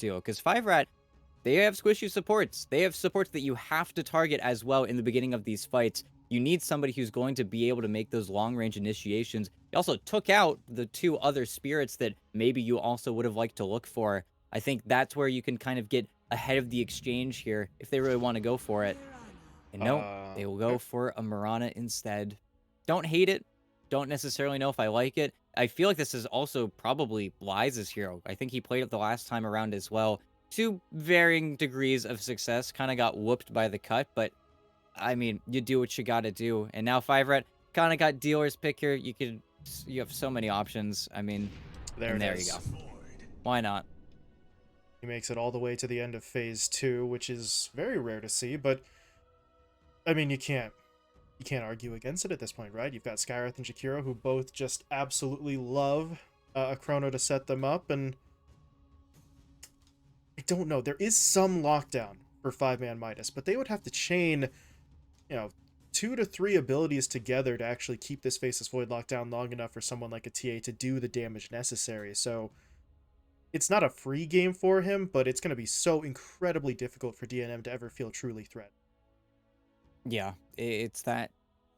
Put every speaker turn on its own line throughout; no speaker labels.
to, because 5RAT, they have squishy supports. They have supports that you have to target as well in the beginning of these fights. You need somebody who's going to be able to make those long-range initiations. He also took out the 2 other spirits that maybe you also would have liked to look for. I think that's where you can kind of get ahead of the exchange here if they really want to go for it. And no, they will go
Okay.
for a Mirana instead. Don't hate it. Don't necessarily know if I like it. I feel like this is also probably Liza's hero. I think he played it the last time around as well. To varying degrees of success. Kind of got whooped by the cut, but I mean, you do what you gotta do. And now 5Red kind of got dealer's pick here. You have so many options. I mean,
There
and
it
there you
is.
go. Why not?
He makes it all the way to the end of phase 2, which is very rare to see, but I mean, you can't argue against it at this point, right? You've got Skywrath and Jakiro, who both just absolutely love a chrono to set them up, and I don't know. There is some lockdown for 5ManMidas, but they would have to chain, you know, 2 to 3 abilities together to actually keep this Faceless Void locked down long enough for someone like a TA to do the damage necessary. So it's not a free game for him, but it's going to be so incredibly difficult for DNM to ever feel truly threatened.
Yeah, it's that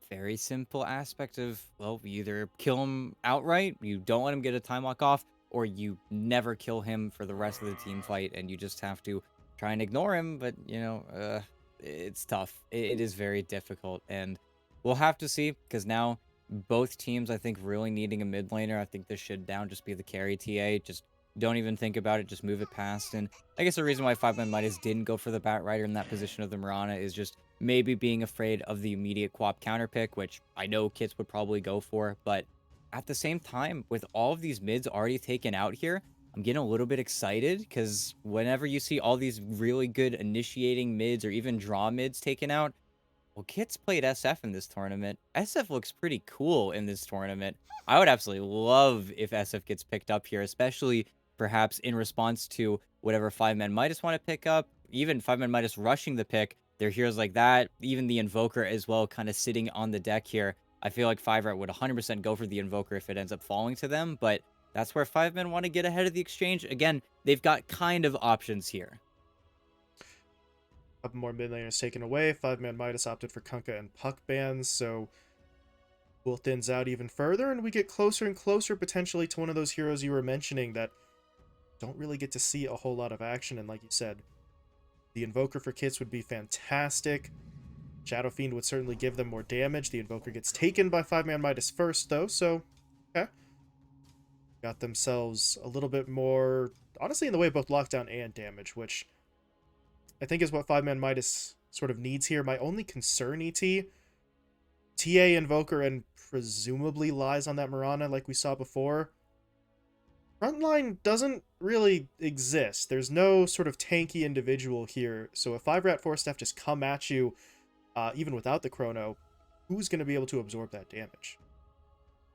very simple aspect of, well, you either kill him outright, you don't let him get a time lock off, or you never kill him for the rest of the team fight, and you just have to try and ignore him. But, it's tough. It is very difficult, and we'll have to see, because now both teams, I think, really needing a mid laner. I think this should down just be the carry TA. Just don't even think about it. Just move it past. And I guess the reason why 5ManMidas didn't go for the Bat Rider in that position of the Mirana is just maybe being afraid of the immediate QoP counter pick, which I know Kits would probably go for. But at the same time, with all of these mids already taken out here, I'm getting a little bit excited because whenever you see all these really good initiating mids or even draw mids taken out, well, Kits played SF in this tournament. SF looks pretty cool in this tournament. I would absolutely love if SF gets picked up here, especially perhaps in response to whatever 5ManMidas want to pick up. Even 5ManMidas rushing the pick, their heroes like that, even the Invoker as well, kind of sitting on the deck here. I feel like 5 would 100% go for the Invoker if it ends up falling to them, but that's where 5Men want to get ahead of the exchange. Again, they've got kind of options here.
A couple more mid laners taken away. 5ManMidas opted for Kunkka and Puck bans, so pool thins out even further, and we get closer and closer potentially to one of those heroes you were mentioning that don't really get to see a whole lot of action. And like you said, the Invoker for Kits would be fantastic. Shadow Fiend would certainly give them more damage. The Invoker gets taken by 5ManMidas first, though, so okay. Got themselves a little bit more, honestly, in the way of both lockdown and damage, which I think is what 5ManMidas sort of needs here. My only concern, TA, Invoker, and presumably lies on that Mirana like we saw before. Frontline doesn't really exist. There's no sort of tanky individual here. So if 5RATFORCESTAFF just come at you, even without the chrono, who's going to be able to absorb that damage?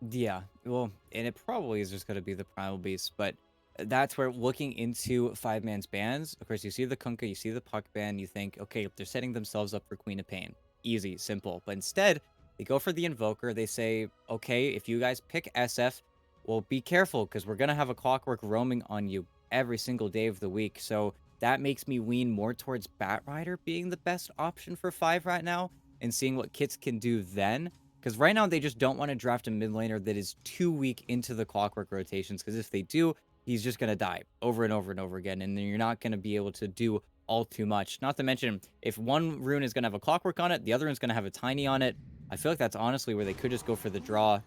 Yeah, well, and it probably is just going to be the Primal Beast, but that's where looking into 5Man's bans, of course, you see the Kunkka, you see the Puck ban, you think, okay, they're setting themselves up for Queen of Pain. Easy, simple. But instead, they go for the Invoker. They say, okay, if you guys pick SF, well, be careful, because we're going to have a Clockwork roaming on you every single day of the week. So that makes me lean more towards Bat Rider being the best option for 5 right now, and seeing what Kits can do then. Because right now, they just don't want to draft a mid laner that is too weak into the Clockwork rotations, because if they do, he's just going to die over and over and over again, and then you're not going to be able to do all too much. Not to mention, if one rune is going to have a Clockwork on it, the other one's going to have a Tiny on it. I feel like that's honestly where they could just go for the draw,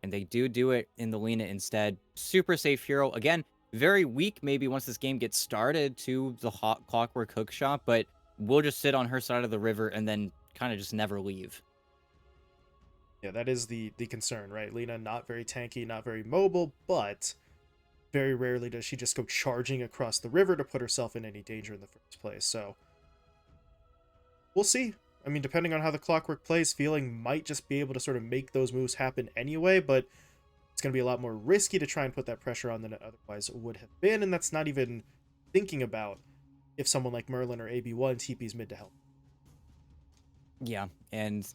and they do it in the Lena instead. Super safe hero. Again, very weak maybe once this game gets started to the Clockwork hookshot, but we'll just sit on her side of the river and then kind of just never leave.
Yeah, that is the concern, right? Lena, not very tanky, not very mobile, but very rarely does she just go charging across the river to put herself in any danger in the first place. So we'll see. I mean, depending on how the Clockwork plays, Feeling might just be able to sort of make those moves happen anyway, but it's going to be a lot more risky to try and put that pressure on than it otherwise would have been, and that's not even thinking about if someone like Merlin or AB1 TP's mid to help.
Yeah, and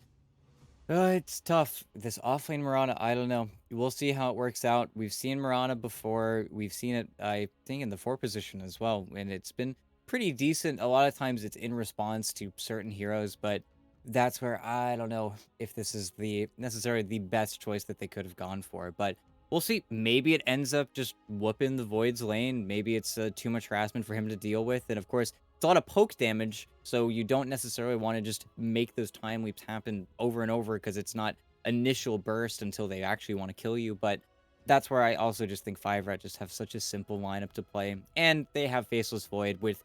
It's tough. This offlane Mirana, I don't know. We'll see how it works out. We've seen Mirana before. We've seen it, I think, in the 4 position as well, and it's been pretty decent. A lot of times it's in response to certain heroes, but that's where I don't know if this is the necessarily the best choice that they could have gone for. But we'll see. Maybe it ends up just whooping the Void's lane. Maybe it's too much harassment for him to deal with, and of course it's a lot of poke damage, so you don't necessarily want to just make those time leaps happen over and over because it's not initial burst until they actually want to kill you. But that's where I also just think 5RAT just have such a simple lineup to play, and they have Faceless Void with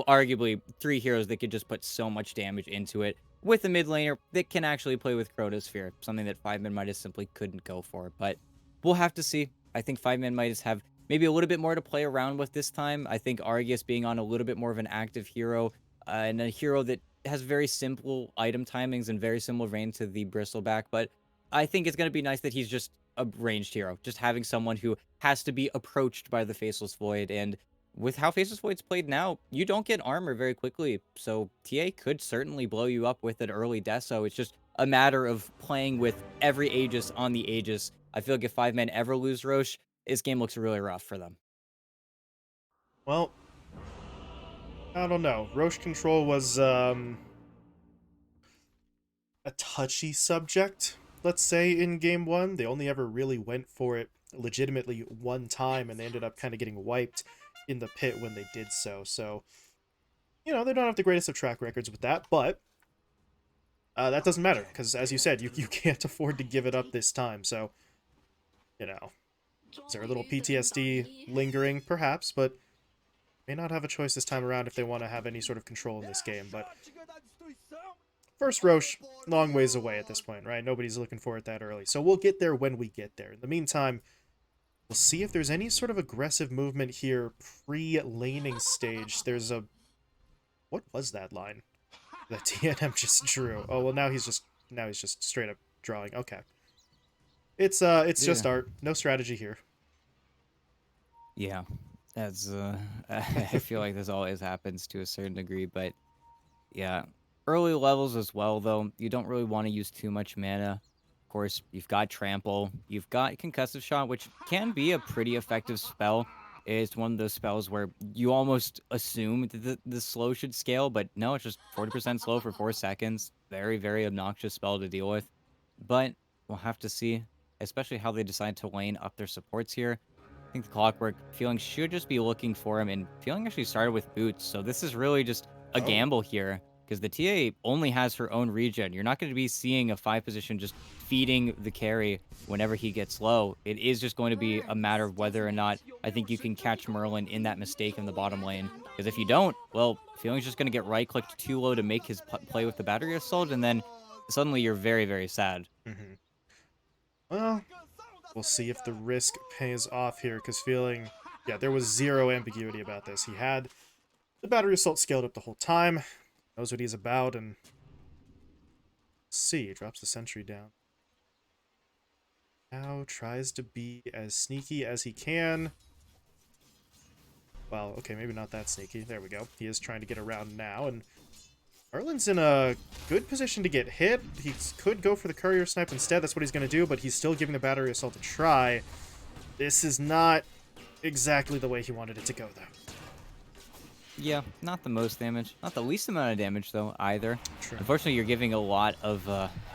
arguably 3 heroes that could just put so much damage into it, with a mid laner that can actually play with Chronosphere, something that 5ManMidas simply couldn't go for. But we'll have to see. I think 5ManMidas have maybe a little bit more to play around with this time. I think Argus being on a little bit more of an active hero, and a hero that has very simple item timings and very similar range to the Bristleback. But I think it's going to be nice that he's just a ranged hero, just having someone who has to be approached by the Faceless Void. And with how Faceless Void's played now, you don't get armor very quickly. So TA could certainly blow you up with an early Deso. It's just a matter of playing with every Aegis on the Aegis. I feel like if 5 men ever lose Roche, this game looks really rough for them.
Well, I don't know. Roche control was a touchy subject, let's say, in game one. They only ever really went for it legitimately one time, and they ended up kind of getting wiped in the pit when they did so. So, they don't have the greatest of track records with that, but that doesn't matter, because as you said, you can't afford to give it up this time. So, you know, is there a little PTSD lingering? Perhaps, but may not have a choice this time around if they want to have any sort of control in this game. But first Roche, long ways away at this point, right? Nobody's looking for it that early. So we'll get there when we get there. In the meantime, we'll see if there's any sort of aggressive movement here pre-laning stage. There's a... What was that line that TNM just drew? Oh, well, now he's just straight up drawing. Okay. It's
Yeah.
just art. No strategy here.
Yeah. That's I feel like this always happens to a certain degree, but yeah. Early levels as well though, you don't really want to use too much mana. Of course, you've got Trample, you've got Concussive Shot, which can be a pretty effective spell. It's one of those spells where you almost assume that the slow should scale, but no, it's just 40% slow for 4 seconds. Very, very obnoxious spell to deal with. But we'll have to see, especially how they decide to lane up their supports here. I think the Clockwork Feeling should just be looking for him, and Feeling actually started with Boots, so this is really just a
Oh.
gamble here, because the TA only has her own regen. You're not going to be seeing a 5 position just feeding the carry whenever he gets low. It is just going to be a matter of whether or not I think you can catch Merlin in that mistake in the bottom lane. Because if you don't, well, Feeling's just going to get right-clicked too low to make his play with the battery assault, and then suddenly you're very, very sad.
Mm-hmm. Well, we'll see if the risk pays off here, because Feeling... Yeah, there was zero ambiguity about this. He had the battery assault scaled up the whole time, knows what he's about, and... See, drops the sentry down. Now tries to be as sneaky as he can. Well, okay, maybe not that sneaky. There we go. He is trying to get around now, and Merlin's in a good position to get hit. He could go for the courier snipe instead. That's what he's going to do, but he's still giving the battery assault a try. This is not exactly the way he wanted it to go, though.
Yeah, not the most damage. Not the least amount of damage, though, either.
True.
Unfortunately, you're giving a lot of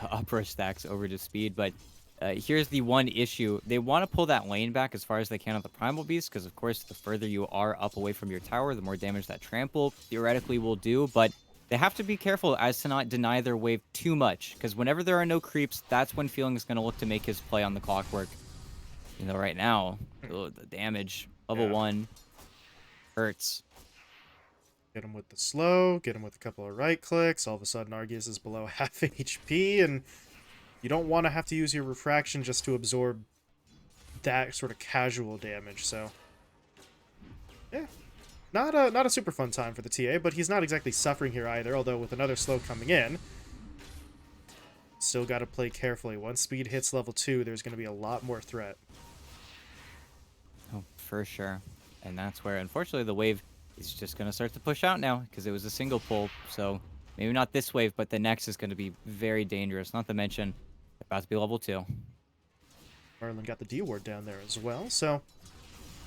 upper stacks over to speed, but here's the one issue. They want to pull that lane back as far as they can on the Primal Beast, because, of course, the further you are up away from your tower, the more damage that Trample theoretically will do, but they have to be careful as to not deny their wave too much, because whenever there are no creeps, that's when Feeling is going to look to make his play on the Clockwork. You know, right now, the damage, level 1, hurts.
Get him with the slow, get him with a couple of right clicks. All of a sudden, Argus is below half HP, and you don't want to have to use your refraction just to absorb that sort of casual damage. So, yeah, not a super fun time for the TA, but he's not exactly suffering here either. Although with another slow coming in, still got to play carefully. Once speed hits level 2, there's going to be a lot more threat.
Oh, for sure. And that's where, unfortunately, the wave is just going to start to push out now, because it was a single pull. So maybe not this wave, but the next is going to be very dangerous. Not to mention, About to be level 2.
Merlin got the D ward down there as well, so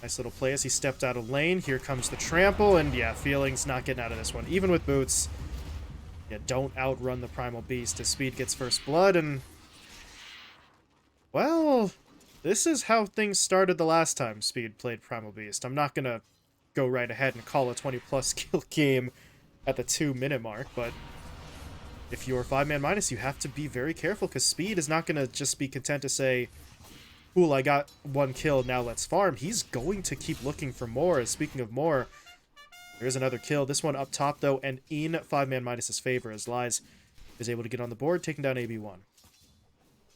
nice little play as he stepped out of lane. Here comes the trample, and yeah, Feeling's not getting out of this one. Even with boots, yeah, don't outrun the Primal Beast as Speed gets first blood, and well, this is how things started the last time Speed played Primal Beast. I'm not gonna go right ahead and call a 20-plus kill game at the 2-minute mark, but if you're 5ManMidas, you have to be very careful, because Speed is not gonna just be content to say, cool, I got 1 kill, now let's farm. He's going to keep looking for more. Speaking of more, there's another kill. This one up top, though, and in 5ManMidas' favor, as Lies is able to get on the board, taking down AB1.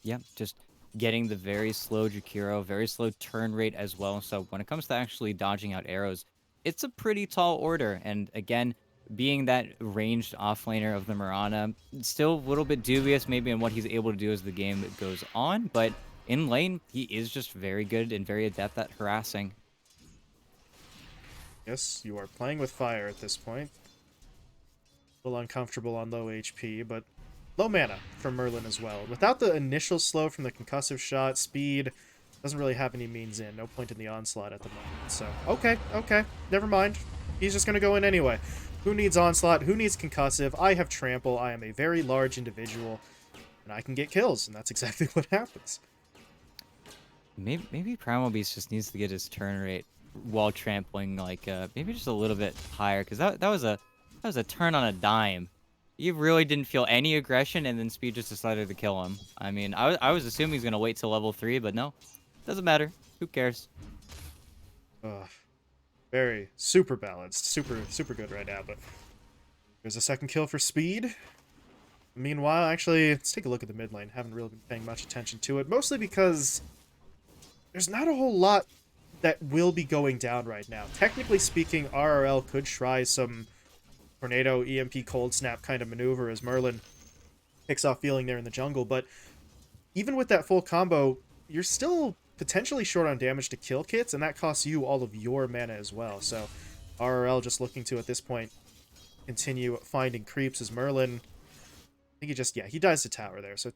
Yeah, just getting the very slow Jakiro, very slow turn rate as well. So when it comes to actually dodging out arrows, it's a pretty tall order. And again, being that ranged offlaner of the Mirana, still a little bit dubious maybe in what he's able to do as the game goes on, but in lane, he is just very good and very adept at harassing.
Yes, you are playing with fire at this point. A little uncomfortable on low HP, but low mana from Merlin as well. Without the initial slow from the concussive shot, Speed doesn't really have any means in. No point in the onslaught at the moment. So, okay, never mind. He's just going to go in anyway. Who needs onslaught? Who needs concussive? I have trample. I am a very large individual, and I can get kills, and that's exactly what happens.
Maybe Primal Beast just needs to get his turn rate while trampling, like maybe just a little bit higher, because that was a turn on a dime. You really didn't feel any aggression, and then Speed just decided to kill him. I mean, I was assuming he's gonna wait till level 3, but no, doesn't matter. Who cares?
Ugh. Very super balanced, super good right now. But there's a second kill for Speed. Meanwhile, actually, let's take a look at the mid lane. Haven't really been paying much attention to it, mostly because there's not a whole lot that will be going down right now. Technically speaking, RRL could try some Tornado, EMP, Cold Snap kind of maneuver as Merlin picks off Feeling there in the jungle, but even with that full combo, you're still potentially short on damage to kill kits, and that costs you all of your mana as well. So RRL just looking to, at this point, continue finding creeps as Merlin, I think he just, yeah, he dies to tower there. So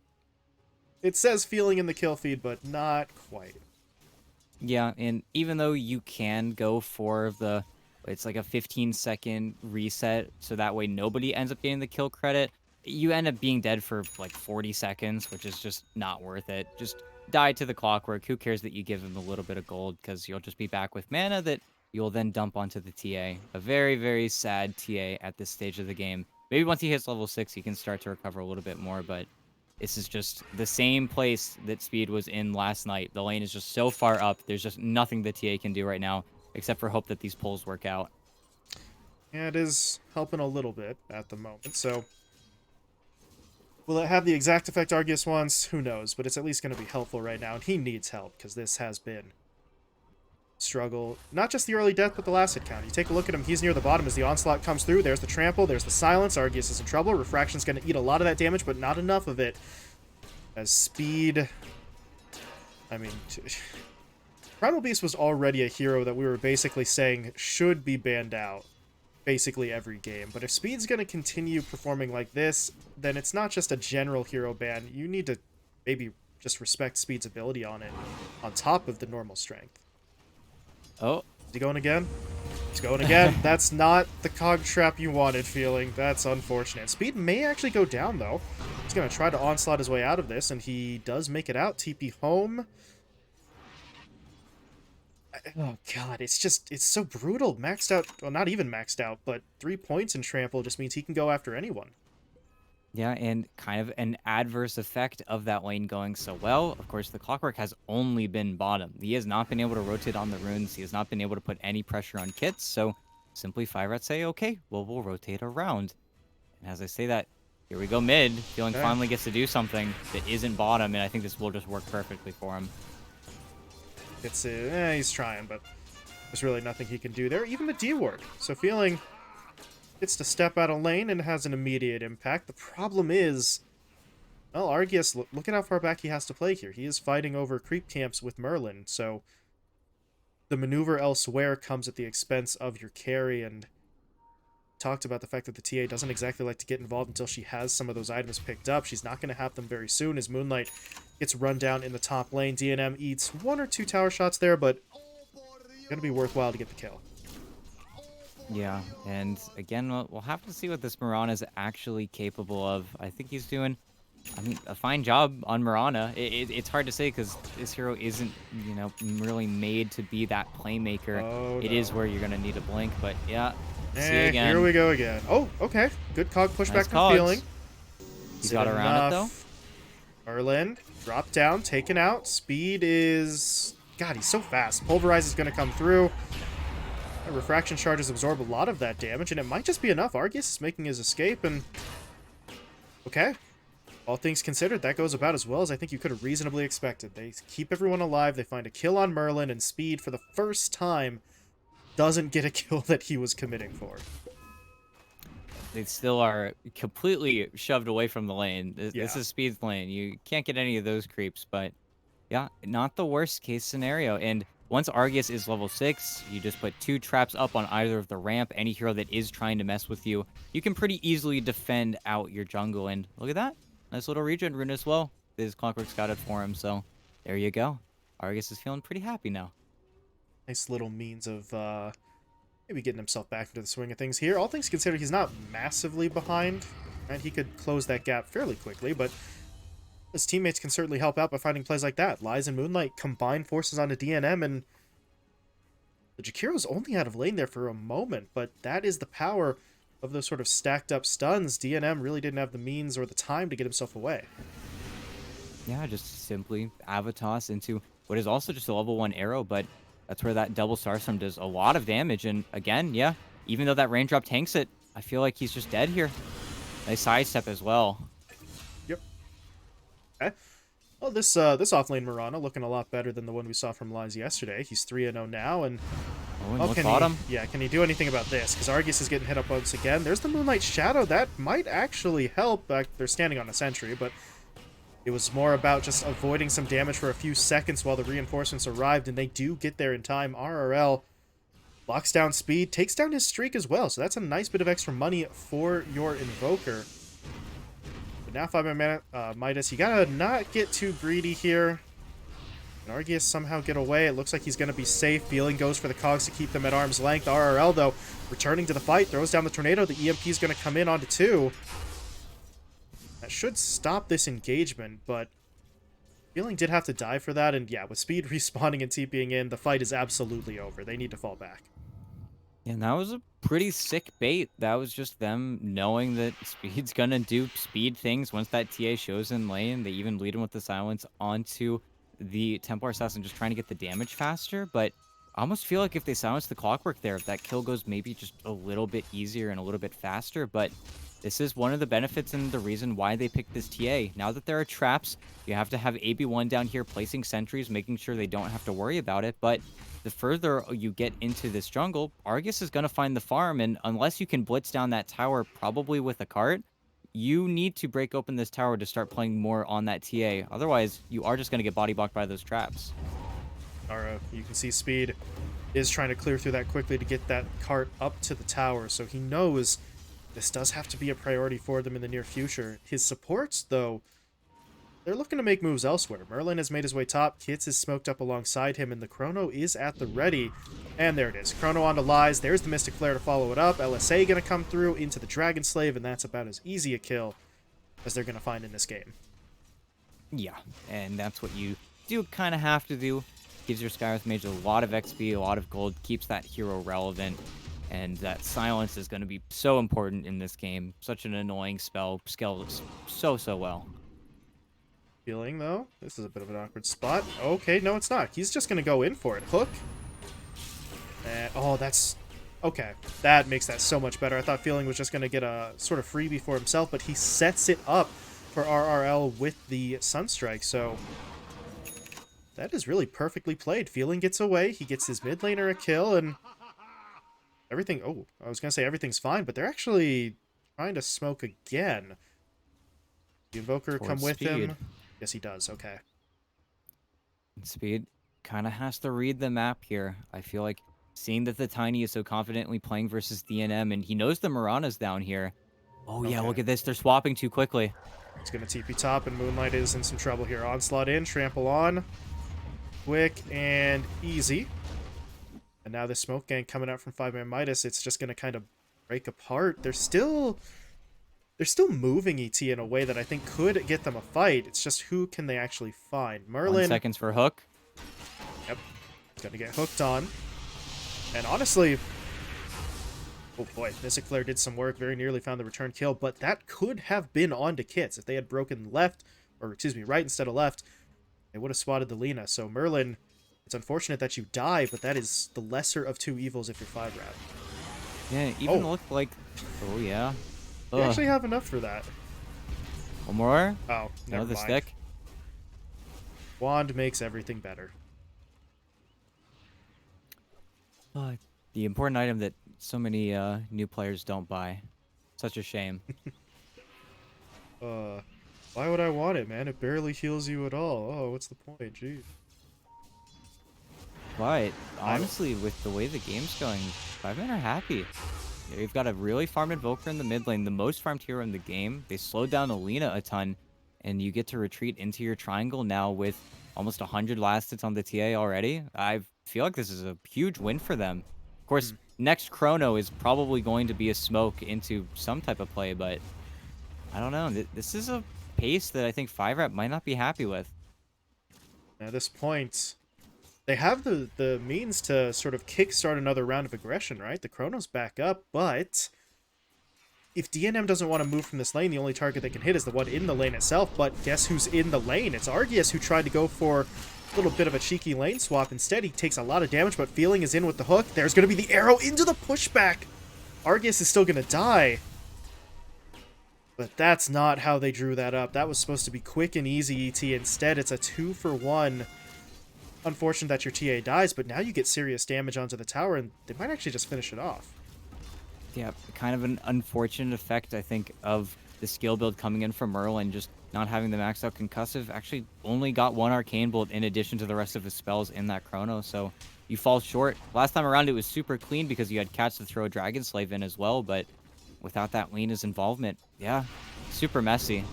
it says Feeling in the kill feed, but not quite.
Yeah, and even though you can go for it's like a 15-second reset, so that way nobody ends up getting the kill credit, you end up being dead for like 40 seconds, which is just not worth it. Just die to the clockwork. Who cares that you give him a little bit of gold, because you'll just be back with mana that you'll then dump onto the TA. A very, very sad TA at this stage of the game. Maybe once he hits level 6, he can start to recover a little bit more, but this is just the same place that Speed was in last night. The lane is just so far up. There's just nothing the TA can do right now, except for hope that these pulls work out.
Yeah, it is helping a little bit at the moment, so will it have the exact effect Arceus wants? Who knows, but it's at least going to be helpful right now, and he needs help, because this has been struggle. Not just the early death, but the last hit count. You take a look at him, he's near the bottom as the onslaught comes through. There's the trample, there's the silence. Arceus is in trouble. Refraction's going to eat a lot of that damage, but not enough of it. As Speed, I mean, Primal Beast was already a hero that we were basically saying should be banned out basically every game. But if Speed's going to continue performing like this, then it's not just a general hero ban. You need to maybe just respect Speed's ability on it, on top of the normal strength.
Oh.
Is he going again? He's going again. That's not the cog trap you wanted, Feeling. That's unfortunate. Speed may actually go down, though. He's going to try to onslaught his way out of this, and he does make it out. TP home. Oh, God. It's just, it's so brutal. Maxed out, well, not even maxed out, but 3 points in trample just means he can go after anyone.
Yeah, and kind of an adverse effect of that lane going so well. Of course, the clockwork has only been bottom. He has not been able to rotate on the runes. He has not been able to put any pressure on kits. So simply 5RAT say, okay, well, we'll rotate around. And as I say that, here we go mid. Feeling
Okay.
finally gets to do something that isn't bottom, and I think this will just work perfectly for him.
It's he's trying, but there's really nothing he can do there. Even the D ward. So Feeling gets to step out of lane and has an immediate impact. The problem is, well, Arceus, look at how far back he has to play here. He is fighting over creep camps with Merlin, so the maneuver elsewhere comes at the expense of your carry, and talked about the fact that the TA doesn't exactly like to get involved until she has some of those items picked up. She's not going to have them very soon, as Moonlight gets run down in the top lane. DNM eats 1 or 2 tower shots there, but gonna be worthwhile to get the kill.
Yeah, and again, we'll have to see what this Mirana is actually capable of. I think he's doing, I mean, a fine job on Mirana. It's hard to say because this hero isn't, really made to be that playmaker.
Oh
It is
no.
where you're going to need a blink, but yeah, see it
Here
again.
we go again. Oh, okay. Good cog pushback
Nice
from Feeling.
cogs. He
Is it
got around it, though.
enough? Merlin, drop down, taken out. Speed is... God, he's so fast. Pulverize is going to come through. Refraction charges absorb a lot of that damage, and it might just be enough. Argus is making his escape, and... Okay. All things considered, that goes about as well as I think you could have reasonably expected. They keep everyone alive, they find a kill on Merlin, and Speed, for the first time, doesn't get a kill that he was committing for.
They still are completely shoved away from the lane. This
Yeah.
is Speed's lane. You can't get any of those creeps, but yeah, not the worst case scenario. And once Argus is level 6, you just put 2 traps up on either of the ramp. Any hero that is trying to mess with you, you can pretty easily defend out your jungle. And look at that. Nice little regen rune as well. His Clockwork scouted for him, so there you go. Argus is feeling pretty happy now.
Nice little means of maybe getting himself back into the swing of things here. All things considered, he's not massively behind. Right? He could close that gap fairly quickly, but his teammates can certainly help out by finding plays like that. Lies and Moonlight combine forces onto DNM, and the Jakiro's only out of lane there for a moment, but that is the power of those sort of stacked up stuns. DNM really didn't have the means or the time to get himself away.
Yeah, just simply Avatos into what is also just a level 1 arrow, but that's where that double Starstorm does a lot of damage. And again, yeah, even though that raindrop tanks it, I feel like he's just dead here. Nice sidestep as well.
Yep. Okay. Well, this offlane Mirana looking a lot better than the one we saw from Lies yesterday. He's 3-0 now, and
Oh, and
well,
look
can
bottom.
can he do anything about this? Because Argus is getting hit up once again. There's the Moonlight Shadow. That might actually help. They're standing on a sentry, but it was more about just avoiding some damage for a few seconds while the reinforcements arrived, and they do get there in time. RRL locks down Speed, takes down his streak as well, so that's a nice bit of extra money for your Invoker. But now 5ManMidas, you gotta not get too greedy here. Can Argus somehow get away? It looks like he's going to be safe. Feeling goes for the cogs to keep them at arm's length. RRL, though, returning to the fight, throws down the Tornado. The EMP is going to come in onto 2. That should stop this engagement, but Feeling did have to die for that, and yeah, with Speed respawning and TPing in, the fight is absolutely over. They need to fall back.
And that was a pretty sick bait. That was just them knowing that Speed's gonna do Speed things once that TA shows in lane. They even lead him with the silence onto the Templar Assassin, just trying to get the damage faster. But I almost feel like if they silence the Clockwork there, that kill goes maybe just a little bit easier and a little bit faster. But this is one of the benefits and the reason why they picked this TA. Now that there are traps, you have to have AB1 down here placing sentries, making sure they don't have to worry about it. But the further you get into this jungle, Argus is going to find the farm, and unless you can blitz down that tower, probably with a cart, you need to break open this tower to start playing more on that TA. Otherwise, you are just going to get body blocked by those traps.
Alright, you can see Speed is trying to clear through that quickly to get that cart up to the tower, so he knows this does have to be a priority for them in the near future. His supports, though, they're looking to make moves elsewhere. Merlin has made his way top, Kits is smoked up alongside him, and the Chrono is at the ready. And there it is. Chrono onto Lies, there's the Mystic Flare to follow it up. LSA gonna come through into the Dragon Slave, and that's about as easy a kill as they're gonna find in this game.
Yeah, and that's what you do kind of have to do. Gives your Skywrath Mage a lot of XP, a lot of gold, keeps that hero relevant, and that silence is going to be so important in this game. Such an annoying spell, scales so well.
Feeling, though, this is a bit of an awkward spot. Okay, no, it's not. He's just gonna go in for it. Hook. And, oh, that's... Okay, that makes that so much better. I thought Feeling was just gonna get a sort of freebie for himself, but he sets it up for RRL with the Sunstrike, so... That is really perfectly played. Feeling gets away, he gets his mid laner a kill, and everything... Oh, I was going to say everything's fine, but they're actually trying to smoke again. The Invoker come with him. Yes, he does. Okay.
Speed kind of has to read the map here. I feel like seeing that the Tiny is so confidently playing versus DNM, and he knows the Mirana's down here, Oh, yeah,
Okay.
look at this. They're swapping too quickly.
It's going to TP top, and Moonlight is in some trouble here. Onslaught in, trample on. Quick and easy. And now the smoke gang coming out from 5ManMidas, it's just going to kind of break apart. They're still moving ET in a way that I think could get them a fight. It's just who can they actually find?
1
Merlin,
seconds for hook.
yep, going to get hooked on. And honestly, oh boy, Mystic Flare did some work, very nearly found the return kill, but that could have been onto Kits. If they had broken left, or excuse me, right instead of left, they would have spotted the Lina. So Merlin, it's unfortunate that you die, but that is the lesser of two evils if you're 5-Rat.
Yeah, it even looked like... Oh, yeah.
You actually have enough for that.
One more.
Oh, never
Another
mind.
stick.
Wand makes everything better.
The important item that so many new players don't buy. Such a shame.
Why would I want it, man? It barely heals you at all. Oh, what's the point? Jeez.
But honestly, with the way the game's going, 5-Man are happy. You've got a really farmed Invoker in the mid lane, the most farmed hero in the game. They slowed down Alina a ton, and you get to retreat into your triangle now with almost 100 last hits on the TA already. I feel like this is a huge win for them. Of course, next Chrono is probably going to be a smoke into some type of play, but I don't know. This is a pace that I think 5-Rat might not be happy with.
At this point, they have the means to sort of kickstart another round of aggression, right? The Chrono's back up, but if DNM doesn't want to move from this lane, the only target they can hit is the one in the lane itself. But guess who's in the lane? It's Argius, who tried to go for a little bit of a cheeky lane swap. Instead, he takes a lot of damage, but Feeling is in with the hook. There's going to be the arrow into the pushback. Argius is still going to die. But that's not how they drew that up. That was supposed to be quick and easy, ET. Instead, it's a 2-for-1. Unfortunate that your TA dies, but now you get serious damage onto the tower, and they might actually just finish it off.
Yeah, kind of an unfortunate effect, I think, of the skill build coming in from Merlin, just not having the maxed out concussive. Actually only got one arcane bolt in addition to the rest of his spells in that Chrono, so you fall short. Last time around it was super clean because you had Cats to throw a Dragon Slave in as well, but without that Lena's involvement, yeah, super messy.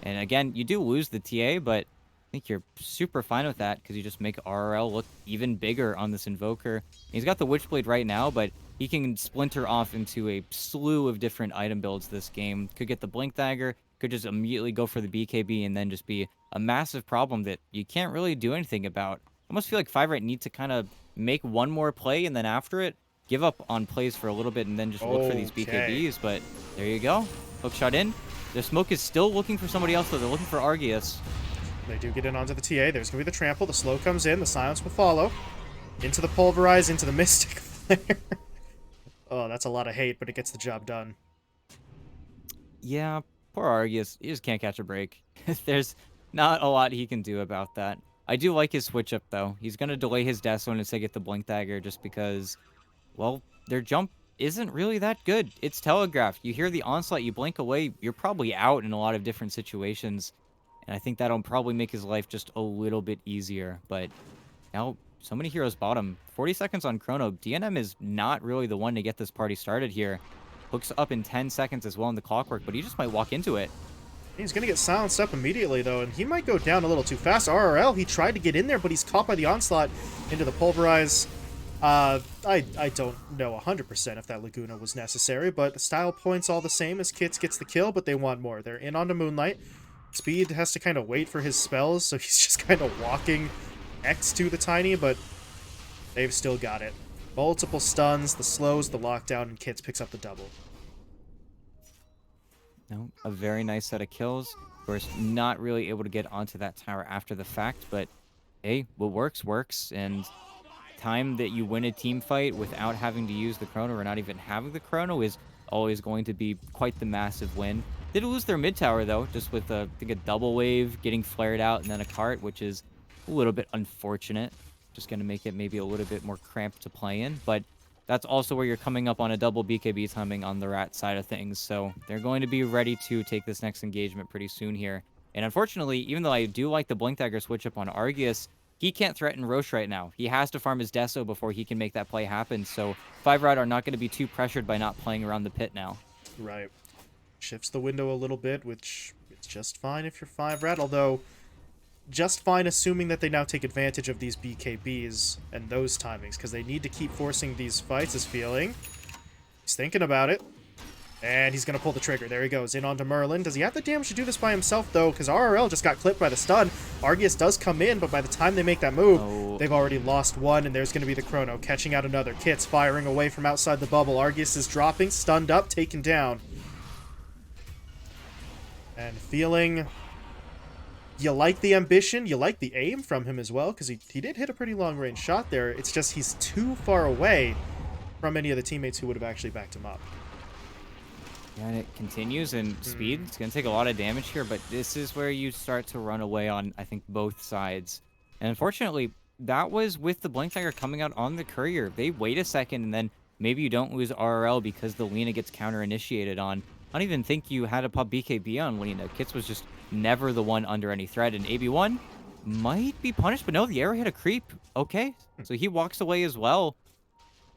And again, you do lose the TA, but I think you're super fine with that because you just make RRL look even bigger on this Invoker. He's got the Witchblade right now, but he can splinter off into a slew of different item builds this game. Could get the Blink Dagger, could just immediately go for the BKB and then just be a massive problem that you can't really do anything about. I almost feel like 5-Rat need to kind of make one more play and then after it, give up on plays for a little bit and then just look for these BKBs. But there you go. Hook shot in. The smoke is still looking for somebody else, though. They're looking for Argius. They
do get in onto the TA. There's going to be the trample. The slow comes in. The silence will follow. Into the pulverize, into the mystic flare. Oh, that's a lot of hate, but it gets the job done.
Yeah, poor Argius. He just can't catch a break. There's not a lot he can do about that. I do like his switch up, though. He's going to delay his death zone instead get the Blink Dagger just because, well, their jump isn't really that good. It's telegraphed. You hear the onslaught, you blink away, you're probably out in a lot of different situations. And I think that'll probably make his life just a little bit easier. But now, so many heroes bottom. 40 seconds on Chrono. DNM is not really the one to get this party started here. Hooks up in 10 seconds as well in the clockwork, but he just might walk into it.
He's going to get silenced up immediately, though, and he might go down a little too fast. RRL, he tried to get in there, but he's caught by the onslaught into the pulverize. I don't know 100% if that Laguna was necessary, but the style points all the same as Kits gets the kill, but they want more. They're in onto Moonlight. Speed has to kind of wait for his spells, so he's just kind of walking next to the Tiny, but they've still got it. Multiple stuns, the slows, the lockdown, and Kits picks up the double.
No, a very nice set of kills. Of course, not really able to get onto that tower after the fact, but hey, what works, works. And time that you win a team fight without having to use the Chrono or not even having the Chrono is always going to be quite the massive win. Did lose their mid tower, though, just with, I think, a double wave getting flared out and then a cart, which is a little bit unfortunate. Just going to make it maybe a little bit more cramped to play in, but that's also where you're coming up on a double BKB timing on the Rat side of things, so they're going to be ready to take this next engagement pretty soon here. And unfortunately, even though I do like the Blink Dagger switch up on Argius, he can't threaten Roche right now. He has to farm his Deso before he can make that play happen, so 5-Rat are not going to be too pressured by not playing around the pit now.
Right. Shifts the window a little bit, which is just fine if you're 5rat, although just fine assuming that they now take advantage of these BKBs and those timings, because they need to keep forcing these fights, is feeling. He's thinking about it. And he's going to pull the trigger. There he goes. In onto Merlin. Does he have the damage to do this by himself, though? Because RRL just got clipped by the stun. Argius does come in, but by the time they make that move, they've already lost one, and there's going to be the Chrono catching out another. Kit's firing away from outside the bubble. Argius is dropping, stunned up, taken down. And feeling... You like the ambition, you like the aim from him as well, because he did hit a pretty long-range shot there. It's just he's too far away from any of the teammates who would have actually backed him up.
Yeah, and it continues, and Speed, it's going to take a lot of damage here, but this is where you start to run away on, I think, both sides. And unfortunately, that was with the Blink Dagger coming out on the Courier. They wait a second, and then maybe you don't lose RRL because the Lina gets counter-initiated on. I don't even think you had to pop BKB on Lina. Kits was just never the one under any threat, and AB1 might be punished, but no, the arrow hit a creep. Okay, so he walks away as well.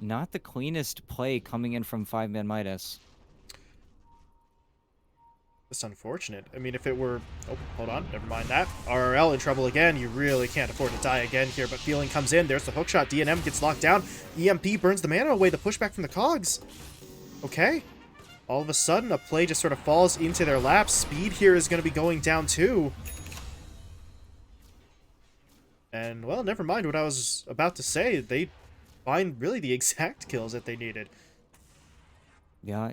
Not the cleanest play coming in from 5ManMidas.
It's unfortunate. I mean, if it were... Oh, hold on. Never mind that. RRL in trouble again. You really can't afford to die again here, but Feeling comes in. There's the hookshot. DNM gets locked down. EMP burns the mana away. The pushback from the cogs. Okay. All of a sudden, a play just sort of falls into their laps. Speed here is going to be going down too. And, well, never mind what I was about to say. They find really the exact kills that they needed.
Yeah,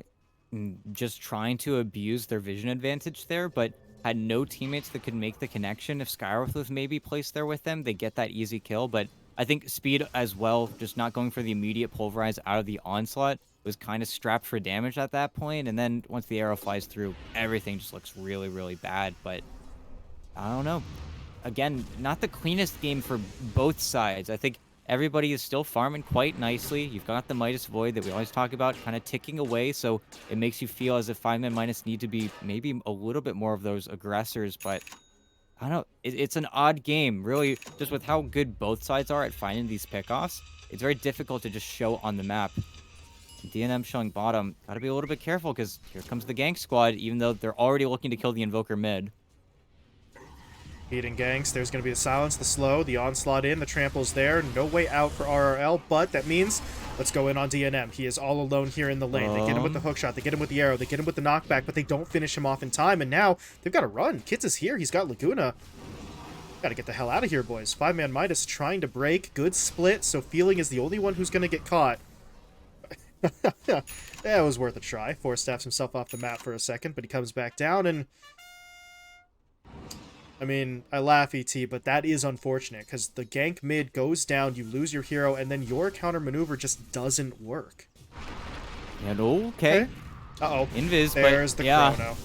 just trying to abuse their vision advantage there, but had no teammates that could make the connection. If Skywrath was maybe placed there with them, they get that easy kill. But I think Speed as well, just not going for the immediate pulverize out of the onslaught, was kind of strapped for damage at that point. And then once the arrow flies through, everything just looks really, really bad. But I don't know. Again, not the cleanest game for both sides. I think everybody is still farming quite nicely. You've got the Midas Void that we always talk about kind of ticking away, so it makes you feel as if 5ManMidas need to be maybe a little bit more of those aggressors, but I don't know. It's an odd game, really, just with how good both sides are at finding these pickoffs. It's very difficult to just show on the map. DNM showing bottom. Gotta be a little bit careful, because here comes the gank squad, even though they're already looking to kill the Invoker mid.
Beating ganks, there's going to be the silence, the slow, the onslaught in, the trample's there. No way out for RRL, but that means let's go in on DNM. He is all alone here in the lane. They get him with the hookshot, they get him with the arrow, they get him with the knockback, but they don't finish him off in time, and now they've got to run. Kits is here, he's got Laguna. Got to get the hell out of here, boys. 5ManMidas trying to break. Good split, so Feeling is the only one who's going to get caught. Yeah, it was worth a try. 4-staffs himself off the map for a second, but he comes back down, and I mean, I laugh, ET, but that is unfortunate, because the gank mid goes down, you lose your hero, and then your counter maneuver just doesn't work.
And okay.
Uh-oh.
Invis,
there's
but
the
yeah.
Chrono.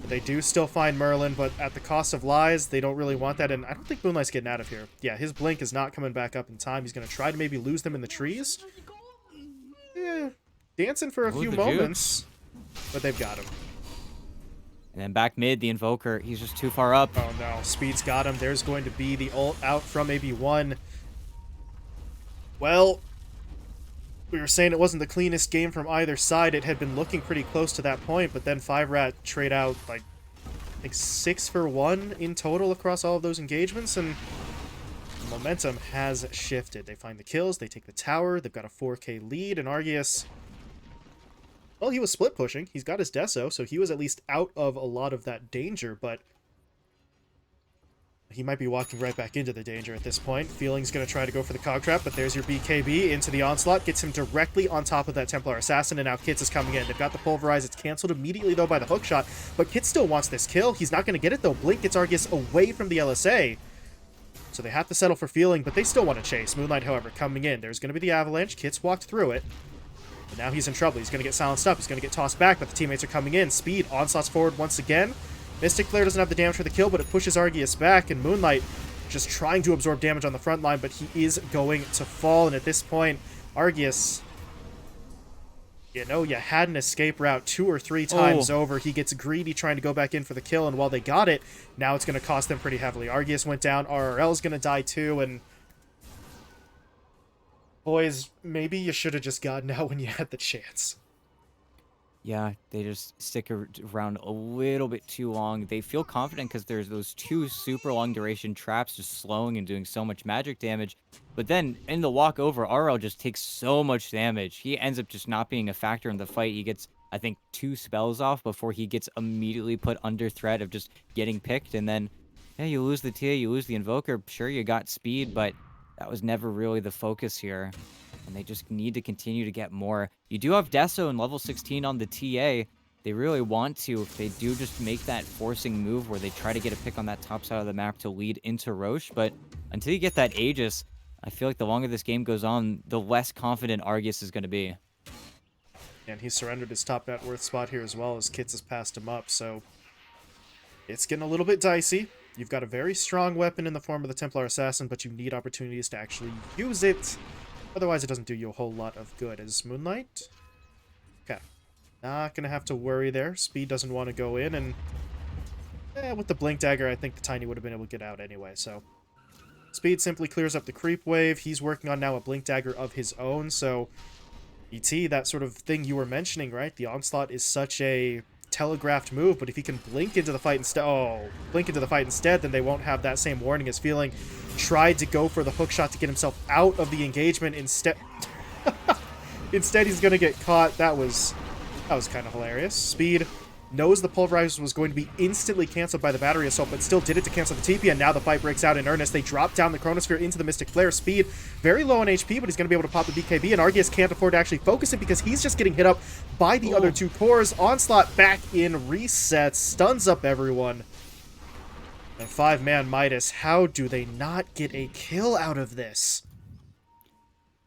They do still find Merlin, but at the cost of lies, they don't really want that, and I don't think Moonlight's getting out of here. Yeah, his blink is not coming back up in time. He's going to try to maybe lose them in the trees. Yeah, dancing for a few moments, but they've got him.
And then back mid, the Invoker, he's just too far up.
Oh no, Speed's got him. There's going to be the ult out from AB1. Well, we were saying it wasn't the cleanest game from either side. It had been looking pretty close to that point, but then 5rat trade out, like, I think 6 for 1 in total across all of those engagements, and the momentum has shifted. They find the kills, they take the tower, they've got a 4K lead, and Argius, well, he was split pushing. He's got his Deso, so he was at least out of a lot of that danger, but he might be walking right back into the danger at this point. Feeling's going to try to go for the Cog Trap, but there's your BKB into the Onslaught. Gets him directly on top of that Templar Assassin, and now Kits is coming in. They've got the Pulverize. It's canceled immediately, though, by the hookshot, but Kits still wants this kill. He's not going to get it, though. Blink gets Argius away from the LSA, so they have to settle for Feeling, but they still want to chase. Moonlight, however, coming in. There's going to be the Avalanche. Kits walked through it. But now he's in trouble. He's going to get silenced up. He's going to get tossed back, but the teammates are coming in. Speed onslaughts forward once again. Mystic Flare doesn't have the damage for the kill, but it pushes Argius back, and Moonlight just trying to absorb damage on the front line, but he is going to fall, and at this point, Argius, you know, you had an escape route 2 or 3 times over. He gets greedy trying to go back in for the kill, and while they got it, now it's going to cost them pretty heavily. Argius went down. RRL is going to die too, and boys, maybe you should have just gotten out when you had the chance.
Yeah, they just stick around a little bit too long. They feel confident because there's those two super long duration traps just slowing and doing so much magic damage. But then in the walk over, RL just takes so much damage. He ends up just not being a factor in the fight. He gets, I think, two spells off before he gets immediately put under threat of just getting picked. And then, yeah, you lose the TA, you lose the Invoker. Sure, you got speed, but that was never really the focus here, and they just need to continue to get more. You do have Deso in level 16 on the TA. They really want to, if they do just make that forcing move where they try to get a pick on that top side of the map to lead into Roche. But until you get that Aegis, I feel like the longer this game goes on, the less confident Argus is going to be.
And he surrendered his top net worth spot here as well as Kits has passed him up, so it's getting a little bit dicey. You've got a very strong weapon in the form of the Templar Assassin, but you need opportunities to actually use it. Otherwise, it doesn't do you a whole lot of good. Is Moonlight? Okay. Not going to have to worry there. Speed doesn't want to go in, and with the Blink Dagger, I think the Tiny would have been able to get out anyway, so Speed simply clears up the creep wave. He's working on now a Blink Dagger of his own, so ET, that sort of thing you were mentioning, right? The Onslaught is such a telegraphed move, but if he can blink into the fight instead, then they won't have that same warning as Feeling tried to go for the hook shot to get himself out of the engagement. Instead he's gonna get caught. That was kind of hilarious. Speed knows the Pulverize was going to be instantly canceled by the Battery Assault, but still did it to cancel the TP, and now the fight breaks out in earnest. They drop down the Chronosphere into the Mystic Flare. Speed, very low on HP, but he's going to be able to pop the BKB, and Argus can't afford to actually focus it because he's just getting hit up by the other two cores. Onslaught back in resets, stuns up everyone. And 5ManMidas, how do they not get a kill out of this?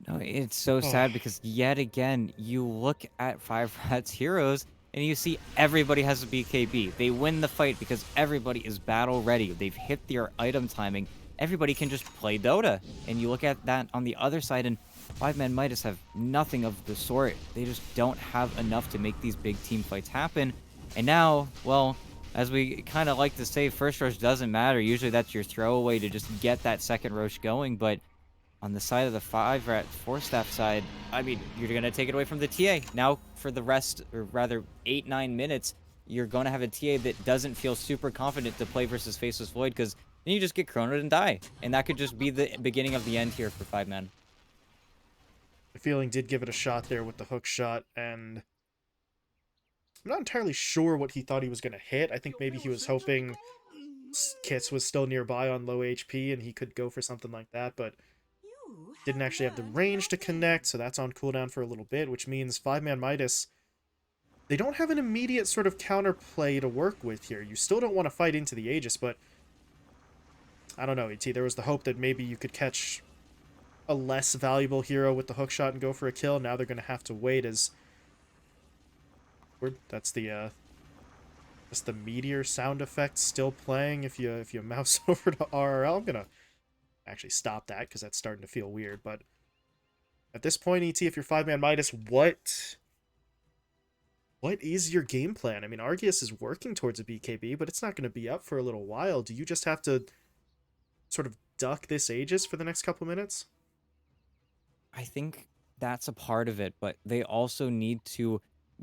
No, it's so sad because yet again, you look at 5Rat's heroes and you see everybody has a BKB. They win the fight because everybody is battle ready. They've hit their item timing. Everybody can just play Dota. And you look at that on the other side, and 5ManMidas have nothing of the sort. They just don't have enough to make these big team fights happen. And now, well, as we kind of like to say, first rush doesn't matter. Usually that's your throwaway to just get that second rush going, but on the side of the 5RATFORCESTAFF side, I mean, you're going to take it away from the TA. Now, for the rest, or rather 8-9 minutes, you're going to have a TA that doesn't feel super confident to play versus Faceless Void, because then you just get chronoed and die. And that could just be the beginning of the end here for 5Man.
The Feeling did give it a shot there with the hook shot, and I'm not entirely sure what he thought he was going to hit. I think maybe he was hoping Kits was still nearby on low HP and he could go for something like that, but didn't actually have the range to connect, so that's on cooldown for a little bit, which means 5ManMidas, they don't have an immediate sort of counterplay to work with here. You still don't want to fight into the Aegis, but I don't know, ET. There was the hope that maybe you could catch a less valuable hero with the hookshot and go for a kill. Now they're going to have to wait as... That's the meteor sound effect still playing if you mouse over to RRL. I'm going to actually stop that because that's starting to feel weird, but at this point, ET, if you're 5ManMidas, what is your game plan? I mean, Argus is working towards a BKB, but it's not going to be up for a little while. Do you just have to sort of duck this Aegis for the next couple minutes?
I think that's a part of it, but they also need to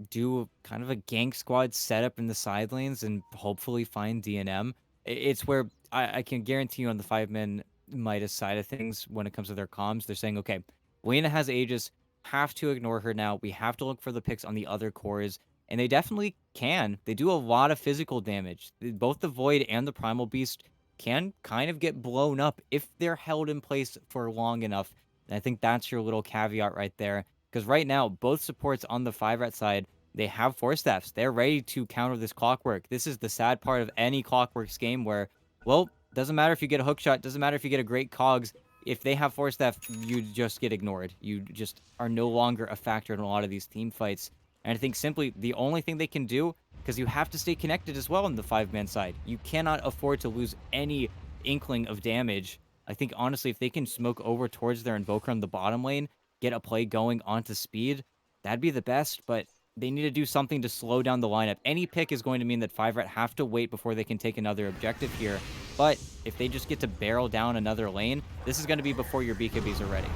do kind of a gank squad setup in the side lanes and hopefully find DNM. It's where I can guarantee you on the 5ManMidas side of things, when it comes to their comms, they're saying, okay, Lena has Aegis, have to ignore her now. We have to look for the picks on the other cores. And they definitely can. They do a lot of physical damage. Both the Void and the Primal Beast can kind of get blown up if they're held in place for long enough. And I think that's your little caveat right there. Because right now, both supports on the 5RAT side, they have Force Staffs. They're ready to counter this Clockwork. This is the sad part of any Clockworks game where, well, doesn't matter if you get a hookshot, doesn't matter if you get a great Cogs. If they have Force Staff, you just get ignored. You just are no longer a factor in a lot of these team fights. And I think simply the only thing they can do, because you have to stay connected as well on the 5-man side. You cannot afford to lose any inkling of damage. I think, honestly, if they can smoke over towards their Invoker on the bottom lane, get a play going onto speed, that'd be the best, but they need to do something to slow down the lineup. Any pick is going to mean that 5RAT have to wait before they can take another objective here, but if they just get to barrel down another lane, this is going to be before your BKBs are ready.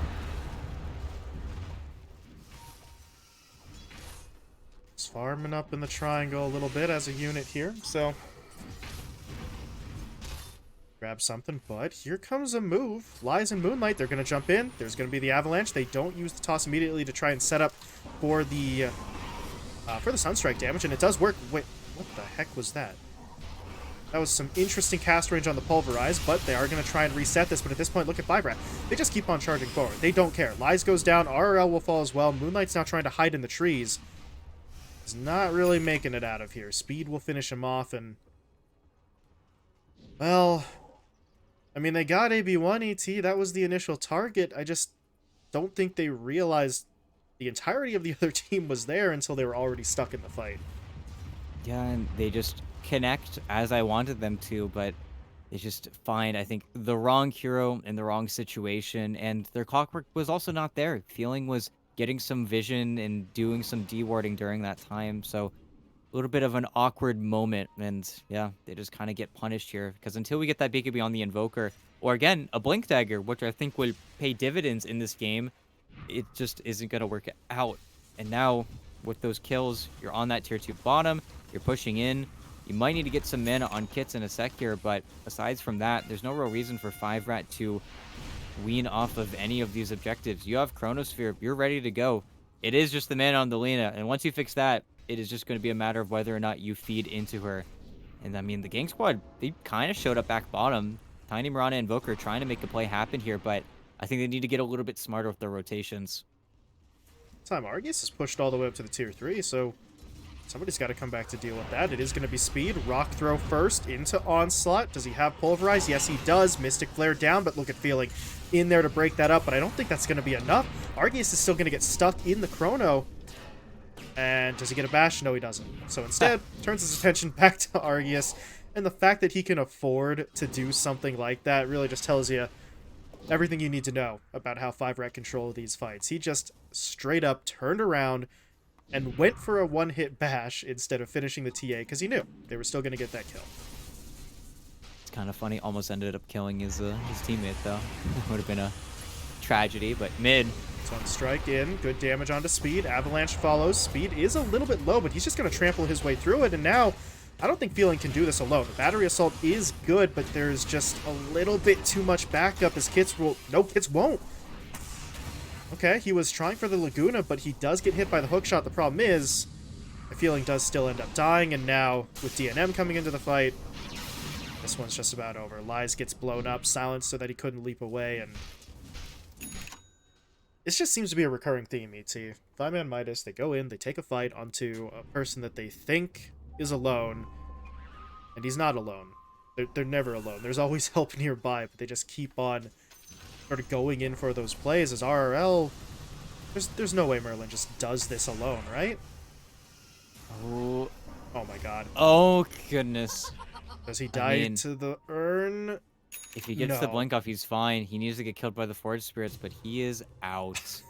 farming up in the triangle a little bit as a unit here, so grab something, but here comes a move. Lies and Moonlight, they're going to jump in. There's going to be the Avalanche. They don't use the toss immediately to try and set up for the Sunstrike damage, and it does work. Wait, what the heck was that? That was some interesting cast range on the Pulverize, but they are going to try and reset this, but at this point, look at 5RAT. They just keep on charging forward. They don't care. Lies goes down, RRL will fall as well. Moonlight's now trying to hide in the trees. He's not really making it out of here. Speed will finish him off, and... well... I mean, they got AB1 ET. That was the initial target. I just don't think they realized the entirety of the other team was there until they were already stuck in the fight.
Yeah, and they just connect as I wanted them to, but they just find, I think, the wrong hero in the wrong situation, and their clockwork was also not there. Feeling was getting some vision and doing some dewarding during that time, so a little bit of an awkward moment, and yeah, they just kind of get punished here, because until we get that BKB on the Invoker, or again, a Blink Dagger, which I think will pay dividends in this game, it just isn't going to work out. And now, with those kills, you're on that tier 2 bottom, you're pushing in. You might need to get some mana on kits in a sec here, but aside from that, there's no real reason for 5RAT to wean off of any of these objectives. You have Chronosphere, you're ready to go. It is just the mana on the Lena, and once you fix that, it is just going to be a matter of whether or not you feed into her. And I mean, the Gang Squad, they kind of showed up back bottom. Tiny Mirana Invoker trying to make a play happen here, but I think they need to get a little bit smarter with their rotations.
Time Argus is pushed all the way up to the tier 3, so somebody's got to come back to deal with that. It is going to be Speed. Rock Throw first into Onslaught. Does he have Pulverize? Yes, he does. Mystic Flare down, but look at Feeling in there to break that up, but I don't think that's going to be enough. Argus is still going to get stuck in the Chrono. And does he get a bash? No, he doesn't. So instead, turns his attention back to Argus, and the fact that he can afford to do something like that really just tells you everything you need to know about how 5RAT control these fights. He just straight up turned around and went for a one-hit bash instead of finishing the TA, because he knew they were still going to get that kill.
It's kind of funny. Almost ended up killing his teammate, though. Would have been a tragedy, but mid.
Sunstrike in. Good damage onto Speed. Avalanche follows. Speed is a little bit low, but he's just going to trample his way through it, and now I don't think Feeling can do this alone. The Battery Assault is good, but there's just a little bit too much backup. His kits will... no, kits won't. Okay, he was trying for the Laguna, but he does get hit by the hookshot. The problem is, the Feeling does still end up dying, and now, with DNM coming into the fight, this one's just about over. Lies gets blown up, silenced so that he couldn't leap away, and this just seems to be a recurring theme, ET. 5ManMidas, they go in, they take a fight onto a person that they think is alone, and he's not alone. They're never alone. There's always help nearby, but they just keep on sort of going in for those plays as RRL. There's no way Merlin just does this alone, right?
Oh
my god.
Oh, goodness.
Does he die to the urn?
If he gets the blink off, he's fine. He needs to get killed by the Forge Spirits, but he is out.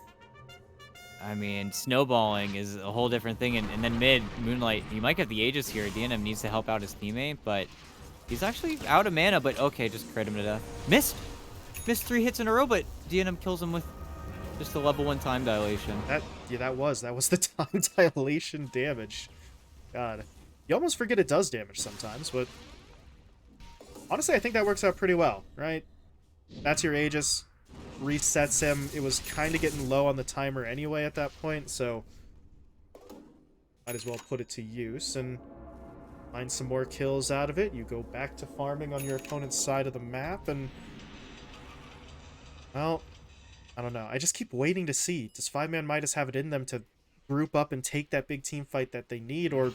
I mean, snowballing is a whole different thing. And then mid, Moonlight, he might get the Aegis here. DNM needs to help out his teammate, but he's actually out of mana. But okay, just crit him to death. Missed 3 hits in a row, but DNM kills him with just a level 1 time dilation.
That was the time dilation damage. God. You almost forget it does damage sometimes, but honestly, I think that works out pretty well, right? That's your Aegis. Resets him. It was kind of getting low on the timer anyway at that point, so might as well put it to use and find some more kills out of it. You go back to farming on your opponent's side of the map, and well, I don't know. I just keep waiting to see. Does 5ManMidas have it in them to group up and take that big team fight that they need, or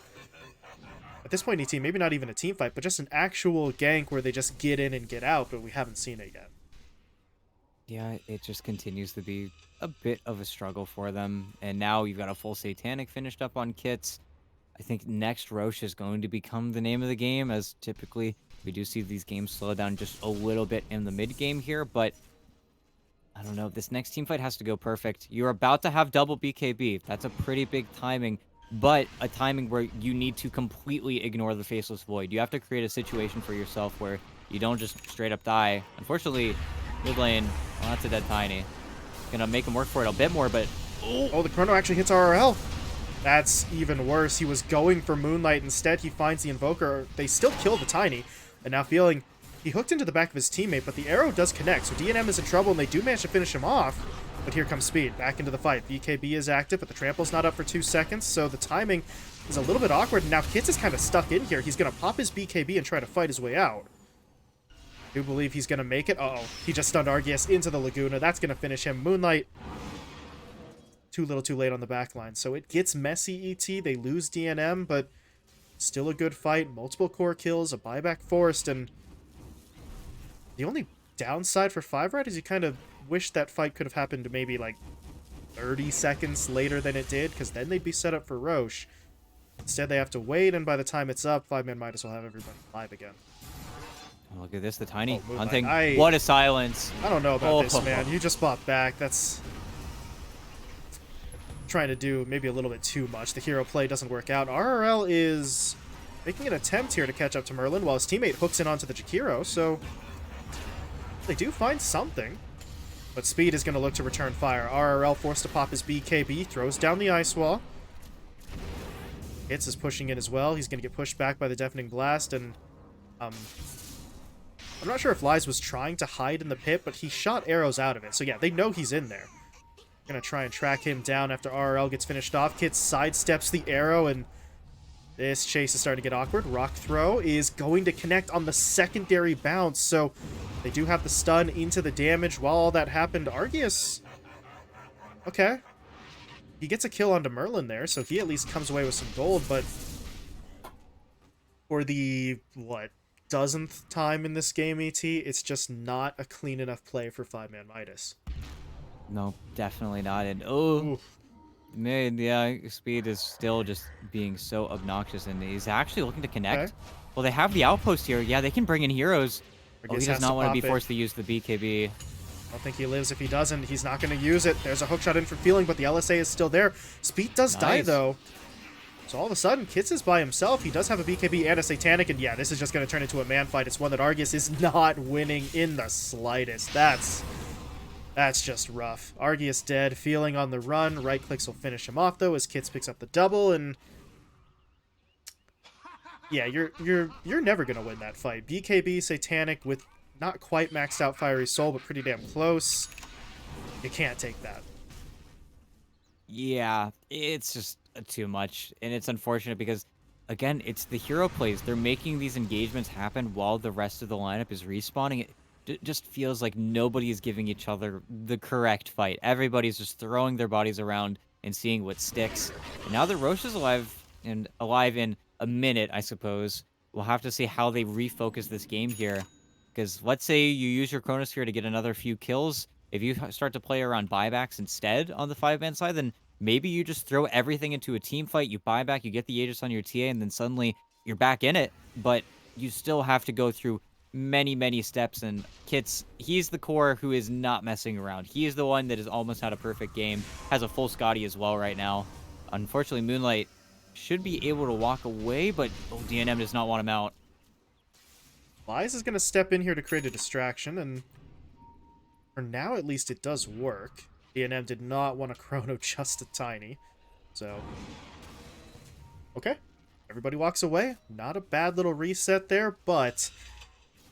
at this point, ET, maybe not even a team fight, but just an actual gank where they just get in and get out, but we haven't seen it yet.
Yeah, it just continues to be a bit of a struggle for them. And now you've got a full Satanic finished up on kits. I think next Roche is going to become the name of the game, as typically we do see these games slow down just a little bit in the mid game here, but I don't know. This next team fight has to go perfect. You're about to have double BKB. That's a pretty big timing, but a timing where you need to completely ignore the Faceless Void. You have to create a situation for yourself where you don't just straight up die. Unfortunately, mid lane, well, that's a dead Tiny. Gonna make him work for it a bit more, but
oh, the Chrono actually hits RRL. That's even worse. He was going for Moonlight. Instead, he finds the Invoker. They still kill the Tiny. And now feeling he hooked into the back of his teammate, but the arrow does connect. So DNM is in trouble, and they do manage to finish him off. But here comes Speed back into the fight. BKB is active, but the trample's not up for 2 seconds, so the timing is a little bit awkward. And now Kits is kind of stuck in here. He's going to pop his BKB and try to fight his way out. I do believe he's going to make it. Uh-oh. He just stunned Argius into the Laguna. That's going to finish him. Moonlight, too little too late on the back line. So it gets messy, ET. They lose DNM, but still a good fight. Multiple core kills, a buyback forced, and the only downside for 5RAT is you kind of wish that fight could have happened maybe like 30 seconds later than it did, because then they'd be set up for Roche. Instead, they have to wait, and by the time it's up, 5ManMidas will have everybody live again.
Oh, look at this, the Tiny
Oh,
hunting.
I
What a silence.
I don't know about this, man. You just bought back. That's trying to do maybe a little bit too much. The hero play doesn't work out. RRL is making an attempt here to catch up to Merlin, while his teammate hooks in onto the Jakiro, so they do find something. But Speed is going to look to return fire. RRL forced to pop his BKB, throws down the ice wall. Hits is pushing in as well. He's going to get pushed back by the Deafening Blast, and I'm not sure if Lies was trying to hide in the pit, but he shot arrows out of it. So yeah, they know he's in there. Gonna try and track him down after RRL gets finished off. Kit sidesteps the arrow, and this chase is starting to get awkward. Rock Throw is going to connect on the secondary bounce, so they do have the stun into the damage. While all that happened, Argius, okay, he gets a kill onto Merlin there, so he at least comes away with some gold, but for the, what, dozenth time in this game, ET, it's just not a clean enough play for 5ManMidas.
No, definitely not. And oh, man, yeah, Speed is still just being so obnoxious, and he's actually looking to connect.
Okay.
Well, they have the outpost here. Yeah, they can bring in heroes. Oh, he does not want to be forced to use the BKB.
I don't think he lives if he doesn't. He's not going to use it. There's a hookshot in for Feeling, but the LSA is still there. Speed does die, though. So all of a sudden, Kits is by himself. He does have a BKB and a Satanic, and yeah, this is just going to turn into a man fight. It's one that Argius is not winning in the slightest. That's just rough. Argius dead, Feeling on the run. Right clicks will finish him off, though, as Kits picks up the double, and yeah, you're never going to win that fight. BKB, Satanic with not quite maxed out Fiery Soul, but pretty damn close. You can't take that.
Yeah, it's just too much, and it's unfortunate because, again, it's the hero plays. They're making these engagements happen while the rest of the lineup is respawning. It just feels like nobody is giving each other the correct fight. Everybody's just throwing their bodies around and seeing what sticks. And now that Roche is alive in a minute, I suppose, we'll have to see how they refocus this game here. Because let's say you use your Chronosphere to get another few kills. If you start to play around buybacks instead on the 5-man side, then maybe you just throw everything into a team fight, you buy back, you get the Aegis on your TA, and then suddenly you're back in it. But you still have to go through many, many steps, and Kits, he's the core who is not messing around. He is the one that has almost had a perfect game, has a full Scotty as well right now. Unfortunately, Moonlight should be able to walk away, but DNM does not want him out.
Lies is going to step in here to create a distraction, and for now, at least, it does work. DNM did not want to chrono just a tiny, so okay. Everybody walks away. Not a bad little reset there, but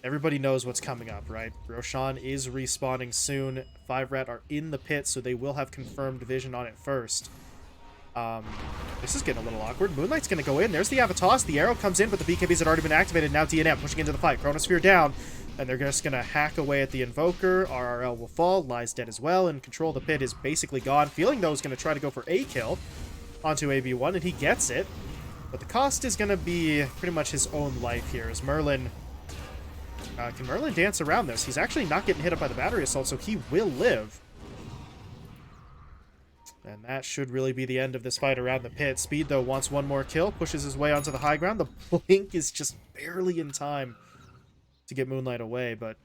everybody knows what's coming up, right? Roshan is respawning soon. 5RAT are in the pit, so they will have confirmed vision on it first. This is getting a little awkward. Moonlight's going to go in. There's the Avatos. The arrow comes in, but the BKBs had already been activated. Now DNM pushing into the fight. Chronosphere down, and they're just going to hack away at the Invoker. RRL will fall. Lies dead as well, and control of the pit is basically gone. Feeling, though, is going to try to go for a kill onto AB1, and he gets it. But the cost is going to be pretty much his own life here, as Merlin... can Merlin dance around this? He's actually not getting hit up by the battery assault, so he will live. And that should really be the end of this fight around the pit. Speed, though, wants one more kill, pushes his way onto the high ground. The blink is just barely in time to get Moonlight away, but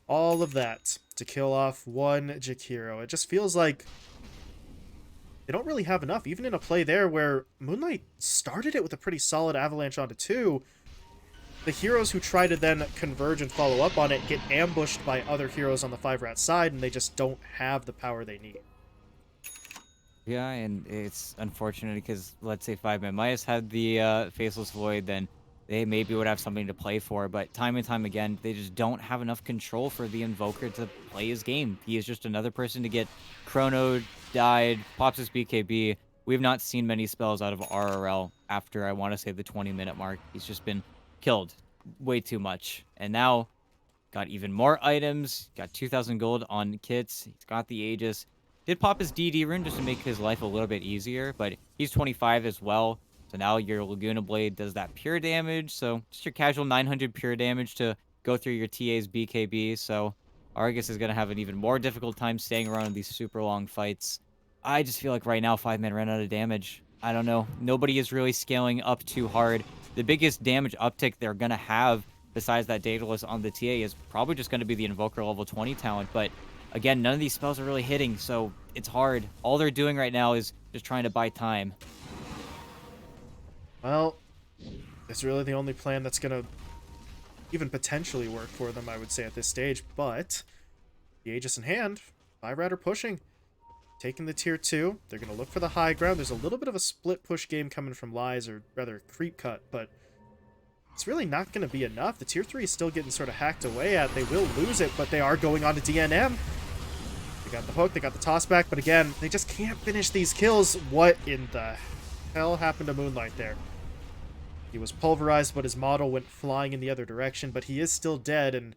all of that to kill off one Jakiro. It just feels like they don't really have enough, even in a play there where Moonlight started it with a pretty solid avalanche onto 2. The heroes who try to then converge and follow up on it get ambushed by other heroes on the 5RAT side, and they just don't have the power they need.
Yeah, and it's unfortunate because let's say 5ManMidas had the Faceless Void, then they maybe would have something to play for. But time and time again, they just don't have enough control for the Invoker to play his game. He is just another person to get chronoed, died, pops his BKB. We've not seen many spells out of RRL after I want to say the 20-minute mark. He's just been killed way too much. And now got even more items. Got 2,000 gold on kits. He's got the Aegis. Did pop his DD rune just to make his life a little bit easier, but he's 25 as well. So now your Laguna Blade does that pure damage. So just your casual 900 pure damage to go through your TA's BKB. So Argus is going to have an even more difficult time staying around in these super long fights. I just feel like right now 5-Man ran out of damage. I don't know. Nobody is really scaling up too hard. The biggest damage uptick they're going to have besides that Daedalus on the TA is probably just going to be the Invoker level 20 talent. But again, none of these spells are really hitting, so it's hard. All they're doing right now is just trying to buy time.
Well, it's really the only plan that's going to even potentially work for them, I would say, at this stage. But the Aegis in hand, 5RAT are pushing. Taking the tier 2. They're going to look for the high ground. There's a little bit of a split push game coming from Lies, or rather creep cut, but it's really not going to be enough. The tier 3 is still getting sort of hacked away at. They will lose it, but they are going on to DNM. They got the hook, they got the toss back, but again, they just can't finish these kills. What in the hell happened to Moonlight there? He was pulverized, but his model went flying in the other direction, but he is still dead, and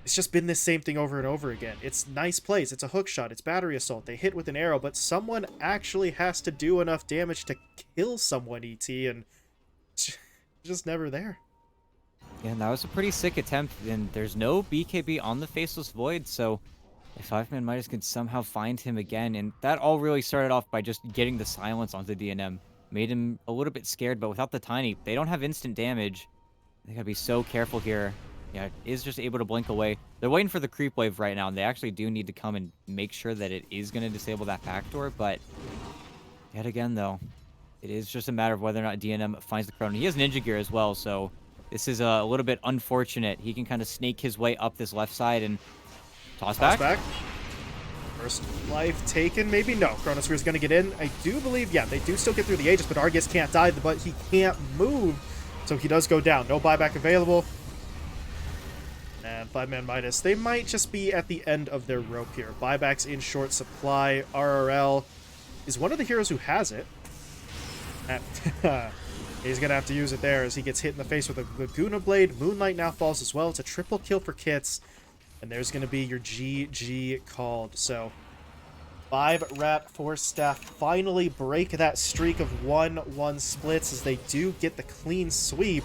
it's just been this same thing over and over again. It's nice plays, it's a hook shot, it's battery assault, they hit with an arrow, but someone actually has to do enough damage to kill someone, ET, and just never there.
Yeah, and that was a pretty sick attempt, and there's no BKB on the Faceless Void, so if 5ManMidas could somehow find him again, and that all really started off by just getting the silence onto DNM. Made him a little bit scared, but without the Tiny, they don't have instant damage. They gotta be so careful here. Yeah, it is just able to blink away. They're waiting for the creep wave right now, and they actually do need to come and make sure that it is going to disable that backdoor, but yet again, though, it is just a matter of whether or not DNM finds the Chrono. He has Ninja Gear as well, so this is a little bit unfortunate. He can kind of snake his way up this left side and toss
Toss
back.
back. First life taken, maybe? No. Chronosphere is going to get in. I do believe, yeah, they do still get through the Aegis, but Argus can't die, but he can't move, so he does go down. No buyback available. And 5ManMidas, they might just be at the end of their rope here. Buybacks in short supply. RRL is one of the heroes who has it. He's going to have to use it there as he gets hit in the face with a Laguna Blade. Moonlight now falls as well. It's a triple kill for Kits. And there's going to be your GG called. So 5RATFORCESTAFF finally break that streak of 1-1 splits as they do get the clean sweep.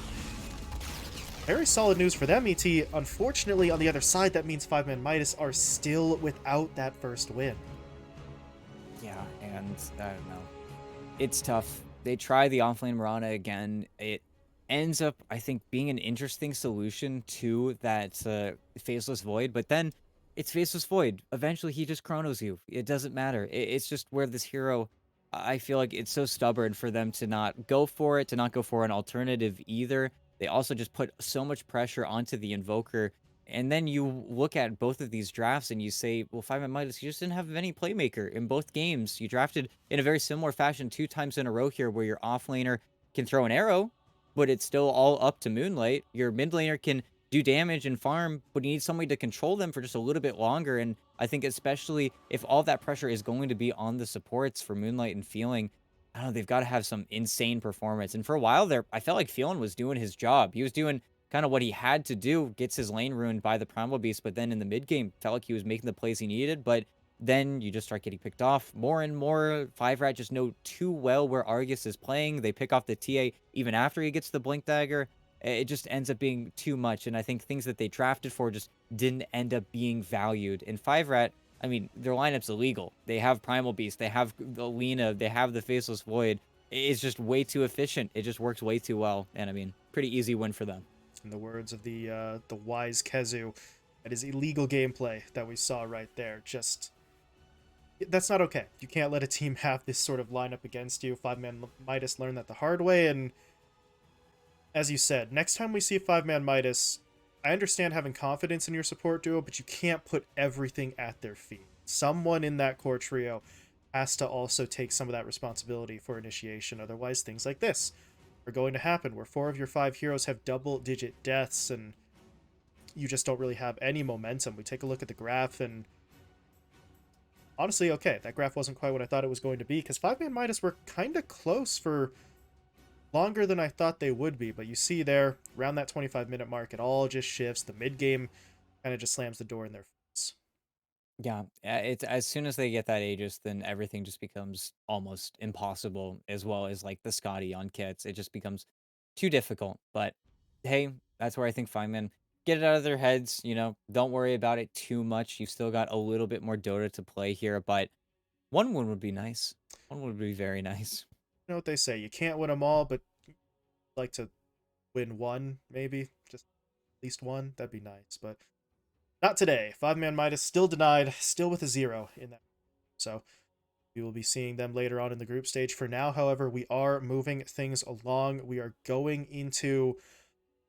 Very solid news for them, ET. Unfortunately, on the other side, that means 5ManMidas are still without that first win.
Yeah, and I don't know. It's tough. They try the offlane Mirana again. It ends up, I think, being an interesting solution to that Faceless Void, but then it's Faceless Void. Eventually, he just chronos you. It doesn't matter. It's just where this hero, I feel like it's so stubborn for them to not go for it, to not go for an alternative either. They also just put so much pressure onto the Invoker. And then you look at both of these drafts and you say, well, 5ManMidas, you just didn't have any playmaker in both games. You drafted in a very similar fashion 2 times in a row here where your offlaner can throw an arrow, but it's still all up to Moonlight. Your mid laner can do damage and farm, but you need somebody to control them for just a little bit longer. And I think especially if all that pressure is going to be on the supports for Moonlight and Feeling, I don't know, they've got to have some insane performance. And for a while there, I felt like Feeling was doing his job. He was doing kind of what he had to do, gets his lane ruined by the Primal Beast, but then in the mid game, felt like he was making the plays he needed. But then you just start getting picked off more and more. 5RAT just know too well where Argus is playing. They pick off the TA even after he gets the Blink Dagger. It just ends up being too much. And I think things that they drafted for just didn't end up being valued. And 5RAT, I mean, their lineup's illegal. They have Primal Beast, they have Alina, they have the Faceless Void. It's just way too efficient. It just works way too well. And I mean, pretty easy win for them.
In the words of the wise Kezu, that is illegal gameplay that we saw right there. Just, that's not okay. You can't let a team have this sort of lineup against you. 5ManMidas learned that the hard way, and as you said, next time we see 5ManMidas, I understand having confidence in your support duo, but you can't put everything at their feet. someone in that core trio has to also take some of that responsibility for initiation. Otherwise, things like this are going to happen, where 4 of your 5 heroes have double-digit deaths, and you just don't really have any momentum. We take a look at the graph, and honestly, okay, that graph wasn't quite what I thought it was going to be, because 5ManMidas were kind of close for longer than I thought they would be, but you see there, around that 25-minute mark, it all just shifts. The mid-game kind of just slams the door in their face.
Yeah, it's as soon as they get that Aegis, then everything just becomes almost impossible, as well as like the Scotty on kits. It just becomes too difficult. But hey, that's where I think Feynman get it out of their heads. Don't worry about it too much. You've still got a little bit more Dota to play here, but one win would be nice. One would be very nice.
You know what they say, you can't win them all, but like to win one, maybe. Just at least one. That'd be nice. But not today. 5ManMidas still denied, still with a 0 in that. So we will be seeing them later on in the group stage. For now, however, we are moving things along. We are going into,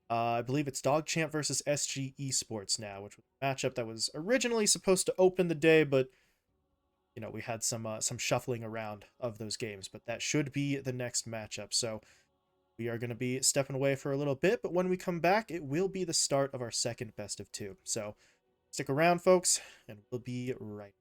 I believe it's DogChamp versus SG Esports now, which was a matchup that was originally supposed to open the day, but we had some shuffling around of those games. But that should be the next matchup. So we are going to be stepping away for a little bit, but when we come back, it will be the start of our second best of two. So stick around, folks, and we'll be right